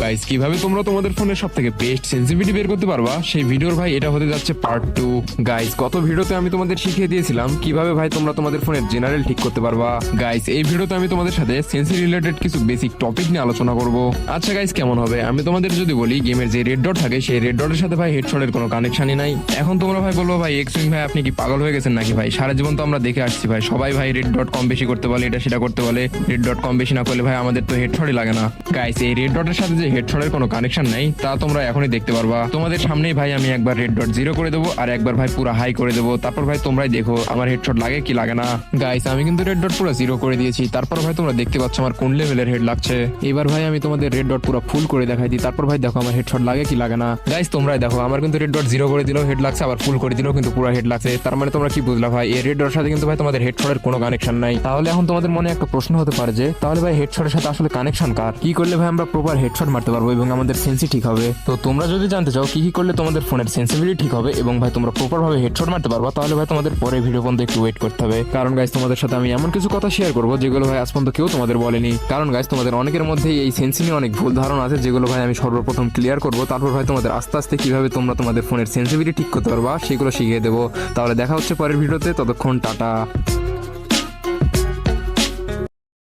Guys কিভাবে তোমরা তোমাদের ফোনের সবথেকে বেস্ট সেন্সিটিভিটি বের করতে পারবা সেই ভিডিওর ভাই এটা হতে যাচ্ছে পার্ট 2। গাইস গত ভিডিওতে আমি তোমাদের শিখিয়ে দিয়েছিলাম কিভাবে ভাই তোমরা তোমাদের ফোনের জেনারেল ঠিক করতে পারবা। গাইস এই ভিডিওতে আমি তোমাদের সাথে সেন্সি রিলেটেড কিছু বেসিক টপিক নিয়ে আলোচনা করব। আচ্ছা গাইস কেমন হবে আমি তোমাদের যদি বলি গেমের যে রেড ডট থাকে সেই রেড ডটের সাথে ভাই হেডশটের কোনো কানেকশনই নাই। এখন তোমরা ভাই বলবো ভাই এক্সুইং ভাই আপনি কি পাগল হয়ে গেছেন নাকি? ভাই সারা জীবন তো আমরা দেখে আসছি ভাই সবাই ভাই রেড ডট কম বেশি করতে বলে, এটা সেটা করতে বলে, রেড ডট কম বেশি না করলে ভাই আমাদের তো হেডশটই লাগে না। গাইস এই রেড ডটের সাথে যে হেডশটের কোনো কানেকশন নাই তা তোমরা এখনই দেখতে পারবা। তোমাদের সামনেই ভাই আমি একবার রেড ডট 0 করে দেবো আর একবার ভাই পুরো হাই করে দেবো, তারপর ভাই তোমরাই দেখো আমার হেডশট লাগে কি লাগে না। গাইস আমি কিন্তু রেড ডট পুরো 0 করে দিয়েছি, তারপর ভাই তোমরা দেখতে পাচ্ছ আমার কোন লেভেলের হেড লাগছে। এবার ভাই আমি তোমাদের রেড ডট পুরো ফুল করে দেখাই দিই, তারপর ভাই দেখো আমার হেডশট লাগে কি লাগে না। গাইস তোমরাই দেখো আমার কিন্তু রেড ডট 0 করে দিলেও হেড লাগছে, আবার ফুল করে দিলেও কিন্তু পুরো হেড লাগছে। তার মানে তোমরা কি বুঝলা ভাই এই রেড ডটের সাথে কিন্তু ভাই তোমাদের হেডশটের কোনো কানেকশন নাই। তাহলে এখন তোমাদের মনে একটা প্রশ্ন হতে পারে যে তাহলে ভাই হেডশটের সাথে আসলে কানেকশন কার? কি করলে ভাই আমরা প্রপার হেডশট মারতে পারবো এবং আমাদের সেন্সি ঠিক হবে? তো তোমরা যদি জানতে চাও কি কি করলে তোমাদের ফোনের সেন্সিটিভিটি ঠিক হবে এবং ভাই তোমরা প্রপার ভাবে হেডশট মারতে পারবা, তাহলে ভাই তোমাদের পরে ভিডিও পর্যন্ত একটু ওয়েট করতে হবে। কারণ গাইস তোমাদের সাথে আমি এমন কিছু কথা শেয়ার করবো যেগুলো ভাই আজ পর্যন্ত কেউ তোমাদের বলেনি। কারণ গাইস তোমাদের অনেকের মধ্যে এই সেন্সি নিয়ে অনেক ভুল ধারণা আছে যেগুলো ভাই আমি সর্বপ্রথম ক্লিয়ার করবো, তারপর ভাই তোমাদের আস্তে আস্তে কিভাবে তোমরা তোমাদের ফোনের সেন্সিটিভিটি ঠিক করতে পারবা সেগুলো শিখিয়ে দেবো। তাহলে দেখা হচ্ছে পরের ভিডিওতে, ততক্ষণ টাটা।